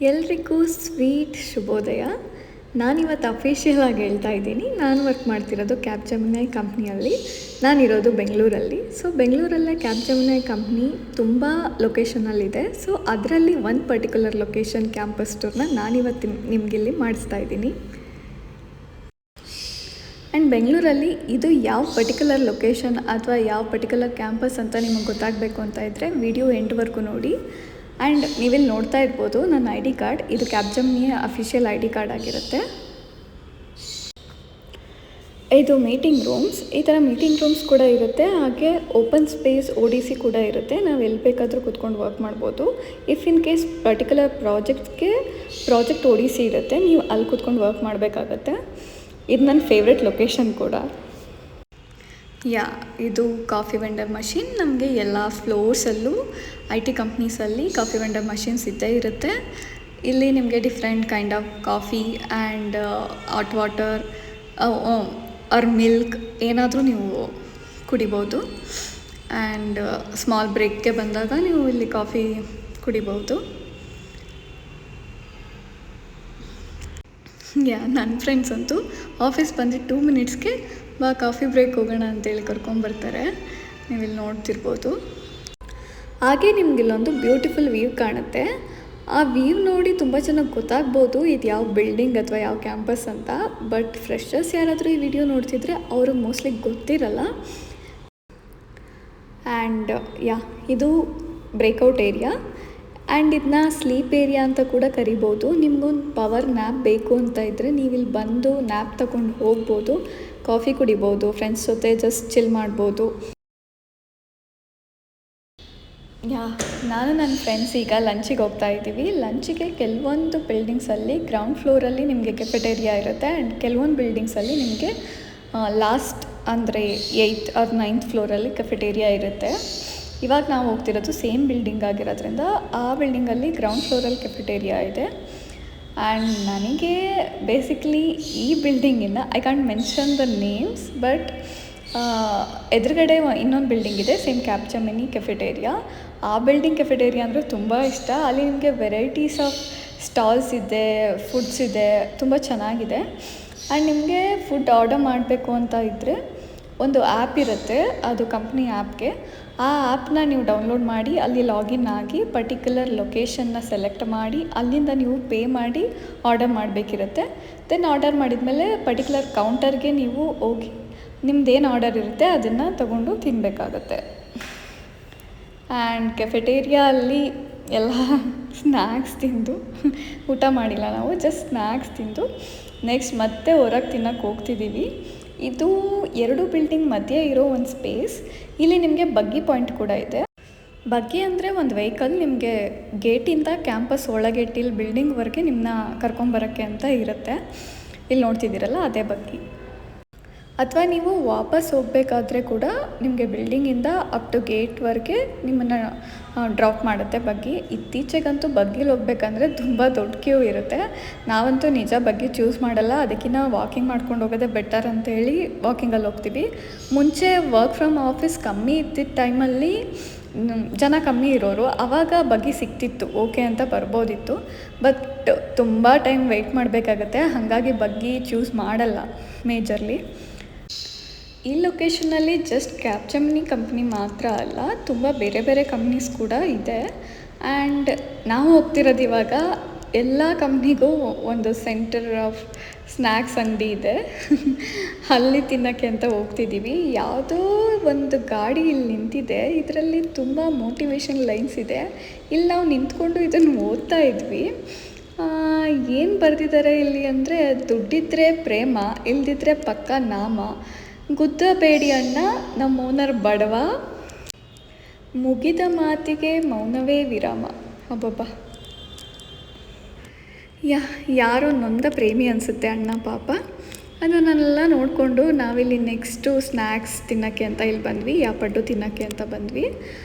ಎಲ್ರಿಗೂ ಸ್ವೀಟ್ ಶುಭೋದಯ. ನಾನಿವತ್ತು ಅಫಿಷಿಯಲ್ ಆಗಿ ಹೇಳ್ತಾ ಇದ್ದೀನಿ, ನಾನು ವರ್ಕ್ ಮಾಡ್ತಿರೋದು ಕ್ಯಾಪ್ಜೆಮಿನಿ ಕಂಪ್ನಿಯಲ್ಲಿ. ನಾನಿರೋದು ಬೆಂಗಳೂರಲ್ಲಿ. ಸೊ ಬೆಂಗಳೂರಲ್ಲೇ ಕ್ಯಾಪ್ಜೆಮಿನಿ ಕಂಪ್ನಿ ತುಂಬ ಲೊಕೇಶನಲ್ಲಿದೆ. ಸೊ ಅದರಲ್ಲಿ ಒಂದು ಪರ್ಟಿಕ್ಯುಲರ್ ಲೊಕೇಶನ್ ಕ್ಯಾಂಪಸ್ ಟೂರ್ನ ನಾನಿವತ್ತು ನಿಮಗಿಲ್ಲಿ ಮಾಡಿಸ್ತಾ ಇದ್ದೀನಿ. ಆ್ಯಂಡ್ ಬೆಂಗಳೂರಲ್ಲಿ ಇದು ಯಾವ ಪರ್ಟಿಕ್ಯುಲರ್ ಲೊಕೇಶನ್ ಅಥವಾ ಯಾವ ಪರ್ಟಿಕ್ಯುಲರ್ ಕ್ಯಾಂಪಸ್ ಅಂತ ನಿಮಗೆ ಗೊತ್ತಾಗಬೇಕು ಅಂತ ಇದ್ದರೆ ವಿಡಿಯೋ ಎಂಡ್ವರೆಗೂ ನೋಡಿ. ಆ್ಯಂಡ್ ನೀವಿಲ್ಲಿ ನೋಡ್ತಾ ಇರ್ಬೋದು ನನ್ನ ಐ ಡಿ ಕಾರ್ಡ್, ಇದು ಕ್ಯಾಪ್ಜೆಮಿನಿಯ ಅಫಿಷಿಯಲ್ ಐ ಡಿ ಕಾರ್ಡ್ ಆಗಿರುತ್ತೆ. ಇದು ಮೀಟಿಂಗ್ ರೂಮ್ಸ್, ಈ ಥರ ಮೀಟಿಂಗ್ ರೂಮ್ಸ್ ಕೂಡ ಇರುತ್ತೆ. ಹಾಗೆ ಓಪನ್ ಸ್ಪೇಸ್ ODC ಕೂಡ ಇರುತ್ತೆ. ನಾವು ಎಲ್ಲಿ ಬೇಕಾದರೂ ಕೂತ್ಕೊಂಡು ವರ್ಕ್ ಮಾಡ್ಬೋದು. If in case particular project ODC ಇರುತ್ತೆ, ನೀವು ಅಲ್ಲಿ ಕೂತ್ಕೊಂಡು ವರ್ಕ್ ಮಾಡಬೇಕಾಗತ್ತೆ. ಇದು ನನ್ನ ಫೇವ್ರೆಟ್ ಲೊಕೇಶನ್ ಕೂಡ. ಇದು ಕಾಫಿ ವೆಂಡರ್ ಮಷಿನ್. ನಮಗೆ ಎಲ್ಲ ಫ್ಲೋರ್ಸಲ್ಲೂ IT ಕಂಪ್ನೀಸಲ್ಲಿ ಕಾಫಿ ವೆಂಡರ್ ಮಷಿನ್ಸ್ ಇದ್ದೇ ಇರುತ್ತೆ. ಇಲ್ಲಿ ನಿಮಗೆ different kind of coffee and hot water R milk ಏನಾದರೂ ನೀವು ಕುಡಿಬೋದು. ಆ್ಯಂಡ್ ಸ್ಮಾಲ್ ಬ್ರೇಕ್ಗೆ ಬಂದಾಗ ನೀವು ಇಲ್ಲಿ ಕಾಫಿ ಕುಡಿಬೋದು. ನನ್ನ ಫ್ರೆಂಡ್ಸ್ ಅಂತೂ ಆಫೀಸ್ ಬಂದು 2 ಮಿನಿಟ್ಸ್ಗೆ ಕಾಫಿ ಬ್ರೇಕ್ ಹೋಗೋಣ ಅಂತೇಳಿ ಕರ್ಕೊಂಬರ್ತಾರೆ. ನೀವಿಲ್ಲಿ ನೋಡ್ತಿರ್ಬೋದು. ಹಾಗೆ ನಿಮಗಿಲ್ಲೊಂದು ಬ್ಯೂಟಿಫುಲ್ ವ್ಯೂ ಕಾಣುತ್ತೆ. ಆ ವ್ಯೂ ನೋಡಿ ತುಂಬ ಚೆನ್ನಾಗಿ ಗೊತ್ತಾಗ್ಬೋದು ಇದು ಯಾವ ಬಿಲ್ಡಿಂಗ್ ಅಥವಾ ಯಾವ ಕ್ಯಾಂಪಸ್ ಅಂತ. ಬಟ್ ಫ್ರೆಶರ್ಸ್ ಯಾರಾದರೂ ಈ ವಿಡಿಯೋ ನೋಡ್ತಿದ್ರೆ ಅವ್ರಿಗೆ ಮೋಸ್ಟ್ಲಿ ಗೊತ್ತಿರಲ್ಲ. ಆ್ಯಂಡ್ ಇದು ಬ್ರೇಕೌಟ್ ಏರಿಯಾ. ಆ್ಯಂಡ್ ಇದನ್ನ ಸ್ಲೀಪ್ ಏರಿಯಾ ಅಂತ ಕೂಡ ಕರಿಬೋದು. ನಿಮಗೊಂದು ಪವರ್ ನ್ಯಾಪ್ ಬೇಕು ಅಂತ ಇದ್ದರೆ ನೀವಿಲ್ಲಿ ಬಂದು ನ್ಯಾಪ್ ತಗೊಂಡು ಹೋಗ್ಬೋದು, ಕಾಫಿ ಕುಡಿಬೋದು, ಫ್ರೆಂಡ್ಸ್ ಜೊತೆ ಜಸ್ಟ್ ಚಿಲ್ ಮಾಡ್ಬೋದು. ನಾನು ನನ್ನ ಫ್ರೆಂಡ್ಸ್ ಈಗ ಲಂಚಿಗೆ ಹೋಗ್ತಾ ಇದ್ದೀವಿ. ಲಂಚಿಗೆ ಕೆಲವೊಂದು ಬಿಲ್ಡಿಂಗ್ಸಲ್ಲಿ ಗ್ರೌಂಡ್ ಫ್ಲೋರಲ್ಲಿ ನಿಮಗೆ ಕೆಫೆಟೇರಿಯಾ ಇರುತ್ತೆ. ಆ್ಯಂಡ್ ಕೆಲವೊಂದು ಬಿಲ್ಡಿಂಗ್ಸಲ್ಲಿ ನಿಮಗೆ ಲಾಸ್ಟ್ ಅಂದರೆ 8th or 9th ಫ್ಲೋರಲ್ಲಿ ಕೆಫೆಟೇರಿಯಾ ಇರುತ್ತೆ. ಇವಾಗ ನಾವು ಹೋಗ್ತಿರೋದು ಸೇಮ್ ಬಿಲ್ಡಿಂಗ್ ಆಗಿರೋದ್ರಿಂದ ಆ ಬಿಲ್ಡಿಂಗಲ್ಲಿ ಗ್ರೌಂಡ್ ಫ್ಲೋರಲ್ಲಿ ಕೆಫೆಟೇರಿಯಾ ಇದೆ. ಆ್ಯಂಡ್ ನನಗೆ ಬೇಸಿಕ್ಲಿ ಈ ಬಿಲ್ಡಿಂಗಿಂದ I can't mention the names, but ಎದುರುಗಡೆ ಇನ್ನೊಂದು ಬಿಲ್ಡಿಂಗ್ ಇದೆ ಸೇಮ್ ಕ್ಯಾಪ್ಜೆಮಿನಿ ಕೆಫೆಟೇರಿಯಾ. ಆ ಬಿಲ್ಡಿಂಗ್ ಕೆಫೆಟೇರಿಯಾ ಅಂದರೆ ತುಂಬ ಇಷ್ಟ. ಅಲ್ಲಿ ನಿಮಗೆ ವೆರೈಟೀಸ್ ಆಫ್ ಸ್ಟಾಲ್ಸ್ ಇದೆ, ಫುಡ್ಸ್ ಇದೆ, ತುಂಬ ಚೆನ್ನಾಗಿದೆ. ಆ್ಯಂಡ್ ನಿಮಗೆ ಫುಡ್ ಆರ್ಡರ್ ಮಾಡಬೇಕು ಅಂತ ಇದ್ದರೆ ಒಂದು ಆ್ಯಪ್ ಇರುತ್ತೆ, ಅದು ಕಂಪ್ನಿ ಆ್ಯಪ್ಗೆ. ಆ ಆ್ಯಪ್ನ ನೀವು ಡೌನ್ಲೋಡ್ ಮಾಡಿ ಅಲ್ಲಿ ಲಾಗಿನ್ ಆಗಿ ಪರ್ಟಿಕ್ಯುಲರ್ ಲೊಕೇಶನ್ನ ಸೆಲೆಕ್ಟ್ ಮಾಡಿ ಅಲ್ಲಿಂದ ನೀವು ಪೇ ಮಾಡಿ ಆರ್ಡರ್ ಮಾಡಬೇಕಿರುತ್ತೆ. ದೆನ್ ಆರ್ಡರ್ ಮಾಡಿದ್ಮೇಲೆ ಪರ್ಟಿಕ್ಯುಲರ್ ಕೌಂಟರ್ಗೆ ನೀವು ಹೋಗಿ ನಿಮ್ದೇನು ಆರ್ಡರ್ ಇರುತ್ತೆ ಅದನ್ನು ತಗೊಂಡು ತಿನ್ನಬೇಕಾಗತ್ತೆ. ಆ್ಯಂಡ್ ಕೆಫೆಟೇರಿಯಾ ಅಲ್ಲಿ ಎಲ್ಲ ಸ್ನ್ಯಾಕ್ಸ್ ತಿಂದು ಊಟ ಮಾಡಿಲ್ಲ ನಾವು, ಜಸ್ಟ್ ಸ್ನ್ಯಾಕ್ಸ್ ತಿಂದು ನೆಕ್ಸ್ಟ್ ಮತ್ತೆ ಹೊರಗೆ ತಿನ್ನೋಕ್ಕೆ ಹೋಗ್ತಿದ್ದೀವಿ. ಇದು 2 ಬಿಲ್ಡಿಂಗ್ ಮಧ್ಯೆ ಇರೋ ಒಂದು ಸ್ಪೇಸ್. ಇಲ್ಲಿ ನಿಮಗೆ ಬಗ್ಗಿ ಪಾಯಿಂಟ್ ಕೂಡ ಇದೆ. ಬಗ್ಗಿ ಅಂದರೆ ಒಂದು ವೆಹಿಕಲ್ ನಿಮಗೆ ಗೇಟಿಂದ ಕ್ಯಾಂಪಸ್ ಒಳಗೆ ಟಿಲ್ ಬಿಲ್ಡಿಂಗ್ವರೆಗೆ ನಿಮ್ಮನ್ನ ಕರ್ಕೊಂಬರೋಕ್ಕೆ ಅಂತ ಇರುತ್ತೆ. ಇಲ್ಲಿ ನೋಡ್ತಿದ್ದೀರಲ್ಲ ಅದೇ ಬಗ್ಗಿ. ಅಥವಾ ನೀವು ವಾಪಸ್ ಹೋಗಬೇಕಾದ್ರೆ ಕೂಡ ನಿಮಗೆ ಬಿಲ್ಡಿಂಗಿಂದ ಅಪ್ ಟು ಗೇಟ್ವರೆಗೆ ನಿಮ್ಮನ್ನು ಡ್ರಾಪ್ ಮಾಡುತ್ತೆ ಬಗ್ಗಿ. ಇತ್ತೀಚೆಗಂತೂ ಬಗ್ಗಿಲಿ ಹೋಗ್ಬೇಕಂದ್ರೆ ತುಂಬ ದೊಡ್ಡ ಕ್ಯೂ ಇರುತ್ತೆ. ನಾವಂತೂ ನಿಜ ಬಗ್ಗಿ ಚೂಸ್ ಮಾಡಲ್ಲ, ಅದಕ್ಕಿಂತ ವಾಕಿಂಗ್ ಮಾಡ್ಕೊಂಡು ಹೋಗೋದೇ ಬೆಟರ್ ಅಂತೇಳಿ ವಾಕಿಂಗಲ್ಲಿ ಹೋಗ್ತೀವಿ. ಮುಂಚೆ ವರ್ಕ್ ಫ್ರಮ್ ಆಫೀಸ್ ಕಮ್ಮಿ ಇದ್ದಿದ್ದ ಟೈಮಲ್ಲಿ ಜನ ಕಮ್ಮಿ ಇರೋರು, ಆವಾಗ ಬಗ್ಗಿ ಸಿಗ್ತಿತ್ತು, ಓಕೆ ಅಂತ ಬರ್ಬೋದಿತ್ತು. ಬಟ್ ತುಂಬ ಟೈಮ್ ವೆಯ್ಟ್ ಮಾಡಬೇಕಾಗತ್ತೆ, ಹಾಗಾಗಿ ಬಗ್ಗಿ ಚೂಸ್ ಮಾಡಲ್ಲ ಮೇಜರ್ಲಿ. ಈ ಲೊಕೇಶನಲ್ಲಿ ಜಸ್ಟ್ ಕ್ಯಾಪ್ಜೆಮಿನಿ ಕಂಪ್ನಿ ಮಾತ್ರ ಅಲ್ಲ, ತುಂಬ ಬೇರೆ ಬೇರೆ ಕಂಪ್ನೀಸ್ ಕೂಡ ಇದೆ. ಆ್ಯಂಡ್ ನಾವು ಹೋಗ್ತಿರೋದು ಇವಾಗ ಎಲ್ಲ ಕಂಪ್ನಿಗೂ ಒಂದು ಸೆಂಟರ್ ಆಫ್ ಸ್ನ್ಯಾಕ್ಸ್ ಅಂಗಡಿ ಇದೆ, ಅಲ್ಲಿ ತಿನ್ನೋಕ್ಕೆ ಅಂತ ಹೋಗ್ತಿದ್ದೀವಿ. ಯಾವುದೋ ಒಂದು ಗಾಡಿ ಇಲ್ಲಿ ನಿಂತಿದೆ, ಇದರಲ್ಲಿ ತುಂಬ ಮೋಟಿವೇಶನ್ ಲೈನ್ಸ್ ಇದೆ. ಇಲ್ಲಿ ನಾವು ನಿಂತ್ಕೊಂಡು ಇದನ್ನು ಓದ್ತಾ ಇದ್ವಿ. ಏನು ಬರೆದಿದ್ದಾರೆ ಇಲ್ಲಿ ಅಂದರೆ, ದುಡ್ಡಿದ್ರೆ ಪ್ರೇಮ, ಇಲ್ದಿದ್ರೆ ಪಕ್ಕ ನಾಮ, ಗುದ್ದಬೇಡಿ ಅಣ್ಣ ನಮ್ಮ ಓನರ್ ಬಡವ, ಮುಗಿದ ಮಾತಿಗೆ ಮೌನವೇ ವಿರಾಮ. ಅಬ್ಬಬ್ಬ, ಯಾರೋ ನೊಂದ ಪ್ರೇಮಿ ಅನಿಸುತ್ತೆ ಅಣ್ಣ ಪಾಪ. ಅದನ್ನೆಲ್ಲ ನೋಡಿಕೊಂಡು ನಾವಿಲ್ಲಿ ನೆಕ್ಸ್ಟು ಸ್ನ್ಯಾಕ್ಸ್ ತಿನ್ನೋಕ್ಕೆ ಅಂತ ಇಲ್ಲಿ ಬಂದ್ವಿ, ಪಡ್ಡು ತಿನ್ನೋಕ್ಕೆ ಅಂತ ಬಂದ್ವಿ.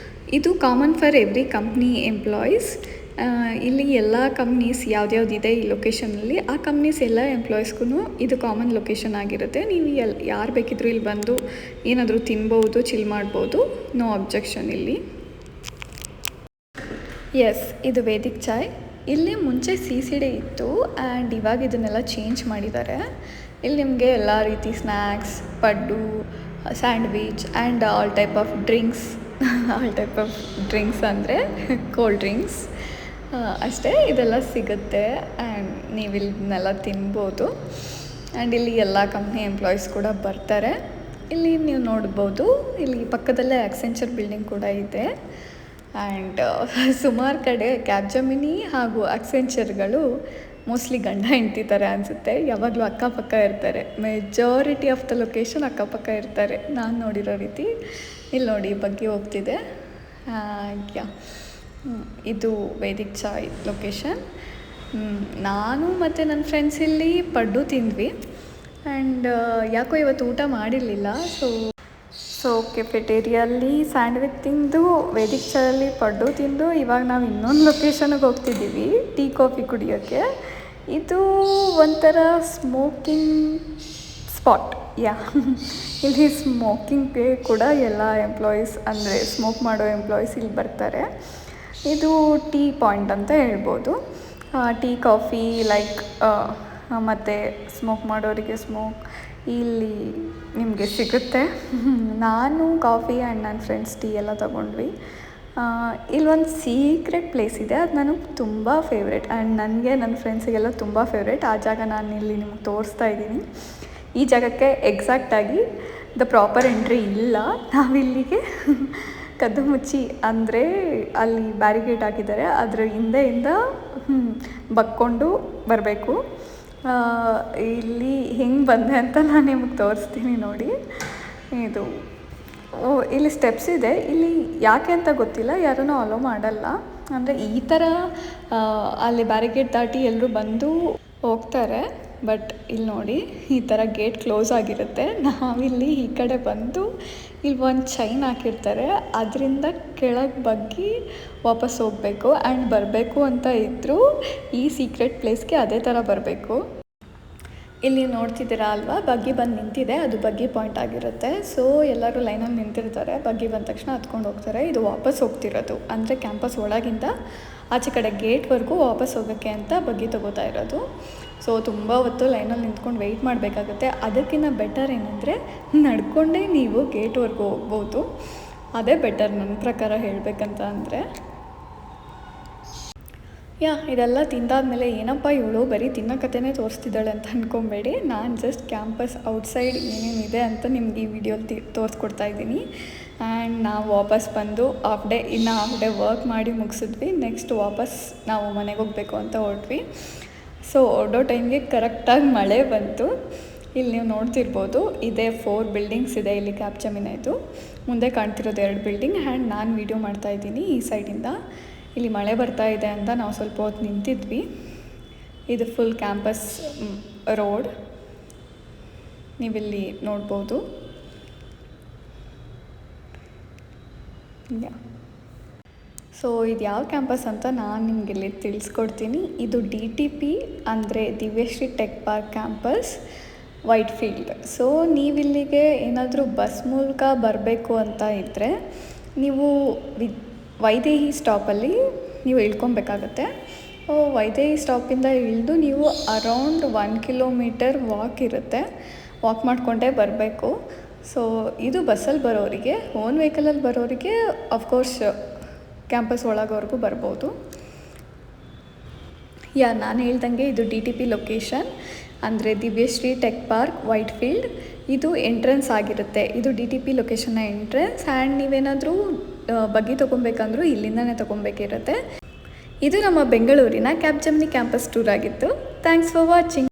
ಇದು common for every company employees. ಇಲ್ಲಿ ಎಲ್ಲ ಕಂಪ್ನೀಸ್ ಯಾವ್ದ್ಯಾವ್ದಿದೆ ಈ ಲೊಕೇಶನಲ್ಲಿ, ಆ ಕಂಪ್ನೀಸ್ ಎಲ್ಲ ಎಂಪ್ಲಾಯೀಸ್ಗೂ ಇದು ಕಾಮನ್ ಲೊಕೇಶನ್ ಆಗಿರುತ್ತೆ. ನೀವು ಯಾರು ಬೇಕಿದ್ರೂ ಇಲ್ಲಿ ಬಂದು ಏನಾದರೂ ತಿನ್ಬೋದು, ಚಿಲ್ ಮಾಡ್ಬೋದು, ನೋ ಅಬ್ಜೆಕ್ಷನ್ ಇಲ್ಲಿ. ಎಸ್, ಇದು ವೇದಿಕ್ ಚಾಯ್. ಇಲ್ಲಿ ಮುಂಚೆ CCD ಇತ್ತು ಆ್ಯಂಡ್ ಇವಾಗ ಇದನ್ನೆಲ್ಲ ಚೇಂಜ್ ಮಾಡಿದ್ದಾರೆ. ಇಲ್ಲಿ ನಿಮಗೆ ಎಲ್ಲ ರೀತಿ snacks, paddu, sandwich and all type of drinks all type of drinks ಅಂದರೆ ಕೋಲ್ಡ್ ಡ್ರಿಂಕ್ಸ್ ಅಷ್ಟೇ ಇದೆಲ್ಲ ಸಿಗುತ್ತೆ. ಆ್ಯಂಡ್ ನೀವು ಇದನ್ನೆಲ್ಲ ತಿನ್ಬೋದು. ಆ್ಯಂಡ್ ಇಲ್ಲಿ ಎಲ್ಲ ಕಂಪ್ನಿ ಎಂಪ್ಲಾಯೀಸ್ ಕೂಡ ಬರ್ತಾರೆ. ಇಲ್ಲಿ ನೀವು ನೋಡ್ಬೋದು, ಇಲ್ಲಿ ಪಕ್ಕದಲ್ಲೇ ಅಕ್ಸೆಂಚರ್ ಬಿಲ್ಡಿಂಗ್ ಕೂಡ ಇದೆ. ಆ್ಯಂಡ್ ಸುಮಾರು ಕಡೆ ಕ್ಯಾಬ್ಜಮಿನಿ ಹಾಗೂ ಅಕ್ಸೆಂಚರ್ಗಳು ಮೋಸ್ಟ್ಲಿ ಗಂಡ ಹೆಂಡ್ತಿ ಥರ ಅನಿಸುತ್ತೆ. ಯಾವಾಗಲೂ ಅಕ್ಕಪಕ್ಕ ಇರ್ತಾರೆ. ಮೆಜಾರಿಟಿ ಆಫ್ ದ ಲೊಕೇಶನ್ ಅಕ್ಕಪಕ್ಕ ಇರ್ತಾರೆ ನಾನು ನೋಡಿರೋ ರೀತಿ. ಇಲ್ಲಿ ನೋಡಿ ಬಗ್ಗಿ ಹೋಗ್ತಿದೆ. ಯಾ ಇದು ವೇದಿಕ್ ಚಾಯ್ ಲೊಕೇಶನ್. ನಾನು ಮತ್ತು ನನ್ನ ಫ್ರೆಂಡ್ಸ್ ಇಲ್ಲಿ ಪಡ್ಡು ತಿಂದ್ವಿ. ಆ್ಯಂಡ್ ಯಾಕೋ ಇವತ್ತು ಊಟ ಮಾಡಿರಲಿಲ್ಲ. ಸೊ ಕೆಫೆಟೇರಿಯಲ್ಲಿ ಸ್ಯಾಂಡ್ವಿಚ್ ತಿಂದು, ವೇದಿಕ್ ಚಾಯಲ್ಲಿ ಪಡ್ಡು ತಿಂದು, ಇವಾಗ ನಾವು ಇನ್ನೊಂದು ಲೊಕೇಶನ್ಗೆ ಹೋಗ್ತಿದ್ದೀವಿ ಟೀ ಕಾಫಿ ಕುಡಿಯೋಕ್ಕೆ. ಇದು ಒಂಥರ ಸ್ಮೋಕಿಂಗ್ ಸ್ಪಾಟ್. ಇಲ್ಲಿ ಸ್ಮೋಕಿಂಗ್ಗೆ ಕೂಡ ಎಲ್ಲ ಎಂಪ್ಲಾಯೀಸ್, ಅಂದರೆ ಸ್ಮೋಕ್ ಮಾಡೋ ಎಂಪ್ಲಾಯೀಸ್ ಇಲ್ಲಿ ಬರ್ತಾರೆ. ಇದು ಟೀ ಪಾಯಿಂಟ್ ಅಂತ ಹೇಳ್ಬೋದು. ಟೀ ಕಾಫಿ ಲೈಕ್ ಮತ್ತು ಸ್ಮೋಕ್ ಮಾಡೋರಿಗೆ ಸ್ಮೋಕ್ ಇಲ್ಲಿ ನಿಮಗೆ ಸಿಗುತ್ತೆ. ನಾನು ಕಾಫಿ ಆ್ಯಂಡ್ ನನ್ನ ಫ್ರೆಂಡ್ಸ್ ಟೀ ಎಲ್ಲ ತೊಗೊಂಡ್ವಿ. ಇಲ್ಲೊಂದು ಸೀಕ್ರೆಟ್ ಪ್ಲೇಸ್ ಇದೆ, ಅದು ನನಗೆ ತುಂಬ ಫೇವ್ರೇಟ್. ಆ್ಯಂಡ್ ನನಗೆ ನನ್ನ ಫ್ರೆಂಡ್ಸಿಗೆಲ್ಲ ತುಂಬ ಫೇವ್ರೇಟ್. ಆ ಜಾಗ ನಾನು ಇಲ್ಲಿ ನಿಮ್ಗೆ ತೋರಿಸ್ತಾ ಇದ್ದೀನಿ. ಈ ಜಾಗಕ್ಕೆ ಎಕ್ಸಾಕ್ಟಾಗಿ ದ ಪ್ರಾಪರ್ ಎಂಟ್ರಿ ಇಲ್ಲ. ನಾವಿಲ್ಲಿಗೆ ಕದ್ದು ಮುಚ್ಚಿ, ಅಂದರೆ ಅಲ್ಲಿ ಬ್ಯಾರಿಗೇಡ್ ಹಾಕಿದ್ದಾರೆ, ಅದರ ಹಿಂದೆಯಿಂದ ಬಕ್ಕೊಂಡು ಬರಬೇಕು. ಇಲ್ಲಿ ಹೆಂಗೆ ಬಂದೆ ಅಂತ ನಾನು ನಿಮಗೆ ತೋರಿಸ್ತೀನಿ ನೋಡಿ. ಇದು ಇಲ್ಲಿ ಸ್ಟೆಪ್ಸ್ ಇದೆ. ಇಲ್ಲಿ ಯಾಕೆ ಅಂತ ಗೊತ್ತಿಲ್ಲ, ಯಾರೂ ಅಲೋ ಮಾಡಲ್ಲ. ಅಂದರೆ ಈ ಥರ ಅಲ್ಲಿ ಬ್ಯಾರಿಗೇಡ್ ದಾಟಿ ಎಲ್ಲರೂ ಬಂದು ಹೋಗ್ತಾರೆ. ಬಟ್ ಇಲ್ಲಿ ನೋಡಿ, ಈ ಥರ ಗೇಟ್ ಕ್ಲೋಸ್ ಆಗಿರುತ್ತೆ. ನಾವಿಲ್ಲಿ ಈ ಕಡೆ ಬಂದು ಇಲ್ಲಿ ಒಂದು ಚೈನ್ ಹಾಕಿರ್ತಾರೆ, ಅದರಿಂದ ಕೆಳಗೆ ಬಗ್ಗಿ ವಾಪಸ್ ಹೋಗಬೇಕು. ಆ್ಯಂಡ್ ಬರಬೇಕು ಅಂತ ಇದ್ದರೂ ಈ ಸೀಕ್ರೆಟ್ ಪ್ಲೇಸ್ಗೆ ಅದೇ ಥರ ಬರಬೇಕು. ಇಲ್ಲಿ ನೋಡ್ತಿದ್ದೀರಾ ಅಲ್ವಾ, ಬಗ್ಗಿ ಬಂದು ನಿಂತಿದೆ, ಅದು ಬಗ್ಗಿ ಪಾಯಿಂಟ್ ಆಗಿರುತ್ತೆ. ಸೊ ಎಲ್ಲರೂ ಲೈನಲ್ಲಿ ನಿಂತಿರ್ತಾರೆ. ಬಗ್ಗಿ ಬಂದ ತಕ್ಷಣ ಹತ್ಕೊಂಡು ಹೋಗ್ತಾರೆ. ಇದು ವಾಪಸ್ ಹೋಗ್ತಿರೋದು, ಅಂದರೆ ಕ್ಯಾಂಪಸ್ ಒಳಗಿಂದ ಆಚೆ ಕಡೆ ಗೇಟ್ವರೆಗೂ ವಾಪಸ್ ಹೋಗೋಕ್ಕೆ ಅಂತ ಬಗ್ಗಿ ತೊಗೋತಾ ಇರೋದು. ಸೊ ತುಂಬ ಹೊತ್ತು ಲೈನಲ್ಲಿ ನಿಂತ್ಕೊಂಡು ವೆಯ್ಟ್ ಮಾಡಬೇಕಾಗುತ್ತೆ. ಅದಕ್ಕಿಂತ ಬೆಟರ್ ಏನಂದರೆ ನಡ್ಕೊಂಡೇ ನೀವು ಗೇಟ್ವರೆಗೂ ಹೋಗ್ಬೋದು. ಅದೇ ಬೆಟರ್ ನನ್ನ ಪ್ರಕಾರ ಹೇಳಬೇಕಂತ ಅಂದರೆ. ಇದೆಲ್ಲ ತಿಂದಾದ್ಮೇಲೆ ಏನಪ್ಪ ಇವಳು ಬರೀ ತಿನ್ನೋ ಕಥೆನೇ ತೋರಿಸ್ತಿದ್ದಾಳೆ ಅಂತ ಅಂದ್ಕೊಬೇಡಿ. ನಾನು ಜಸ್ಟ್ ಕ್ಯಾಂಪಸ್ ಔಟ್ಸೈಡ್ ಏನೇನಿದೆ ಅಂತ ನಿಮ್ಗೆ ಈ ವಿಡಿಯೋಲಿ ತೋರಿಸ್ಕೊಡ್ತಾ ಇದ್ದೀನಿ. ಆ್ಯಂಡ್ ನಾವು ವಾಪಸ್ ಬಂದು ಹಾಫ್ ಡೇ ವರ್ಕ್ ಮಾಡಿ ಮುಗಿಸಿದ್ವಿ. ನೆಕ್ಸ್ಟ್ ವಾಪಸ್ ನಾವು ಮನೆಗೆ ಹೋಗಬೇಕು ಅಂತ ಹೊರಟ್ವಿ. ಸೊ ಹೊರಡೋ ಟೈಮ್ಗೆ ಕರೆಕ್ಟಾಗಿ ಮಳೆ ಬಂತು. ಇಲ್ಲಿ ನೀವು ನೋಡ್ತಿರ್ಬೋದು, ಇದೇ 4 ಬಿಲ್ಡಿಂಗ್ಸ್ ಇದೆ ಇಲ್ಲಿ ಕ್ಯಾಬ್ಜಮಿನಿದು. ಮುಂದೆ ಕಾಣ್ತಿರೋದು 2 ಬಿಲ್ಡಿಂಗ್. ಆ್ಯಂಡ್ ನಾನು ವೀಡಿಯೋ ಮಾಡ್ತಾಯಿದ್ದೀನಿ ಈ ಸೈಡಿಂದ. ಇಲ್ಲಿ ಮಳೆ ಬರ್ತಾ ಇದೆ ಅಂತ ನಾವು ಸ್ವಲ್ಪ ಹೊತ್ತು ನಿಂತಿದ್ವಿ. ಇದು ಫುಲ್ ಕ್ಯಾಂಪಸ್ ರೋಡ್, ನೀವಿಲ್ಲಿ ನೋಡ್ಬೋದು. ಸೊ ಇದು ಯಾವ ಕ್ಯಾಂಪಸ್ ಅಂತ ನಾನು ನಿಮಗೆ ಇಲ್ಲಿ ತಿಳಿಸ್ಕೊಡ್ತೀನಿ. ಇದು DTP ಅಂದರೆ Divyashree tech park campus, Whitefield. So ನೀವಿಲ್ಲಿಗೆ ಏನಾದರೂ ಬಸ್ ಮೂಲಕ ಬರಬೇಕು ಅಂತ ಇದ್ದರೆ ನೀವು ವೈದೇಹಿ ಸ್ಟಾಪಲ್ಲಿ ನೀವು ಇಳ್ಕೊಬೇಕಾಗತ್ತೆ. ವೈದೇಹಿ ಸ್ಟಾಪಿಂದ ಇಳಿದು ನೀವು ಅರೌಂಡ್ 1 ಕಿಲೋಮೀಟರ್ ವಾಕ್ ಇರುತ್ತೆ, ವಾಕ್ ಮಾಡಿಕೊಂಡೇ ಬರಬೇಕು. ಸೊ ಇದು ಬಸ್ಸಲ್ಲಿ ಬರೋರಿಗೆ, ಓನ್ ವೆಹಿಕಲಲ್ಲಿ ಬರೋರಿಗೆ ಅಫ್ಕೋರ್ಸ್ ಕ್ಯಾಂಪಸ್ ಒಳಗವರೆಗೂ ಬರ್ಬೋದು. ನಾನು ಹೇಳ್ದಂಗೆ ಇದು DTP ಲೊಕೇಶನ್, ಅಂದರೆ Divyashree tech park white field. ಇದು ಎಂಟ್ರೆನ್ಸ್ ಆಗಿರುತ್ತೆ. ಇದು DTP ಲೊಕೇಶನ್ನ ಎಂಟ್ರೆನ್ಸ್. ಆ್ಯಂಡ್ ನೀವೇನಾದರೂ ಬಗ್ಗಿ ತೊಗೊಬೇಕಂದ್ರೂ ಇಲ್ಲಿಂದನೇ ತೊಗೊಬೇಕಿರುತ್ತೆ. ಇದು ನಮ್ಮ ಬೆಂಗಳೂರಿನ ಕ್ಯಾಬ್ಜಮಿನಿ ಕ್ಯಾಂಪಸ್ ಟೂರ್ ಆಗಿತ್ತು. Thanks for watching.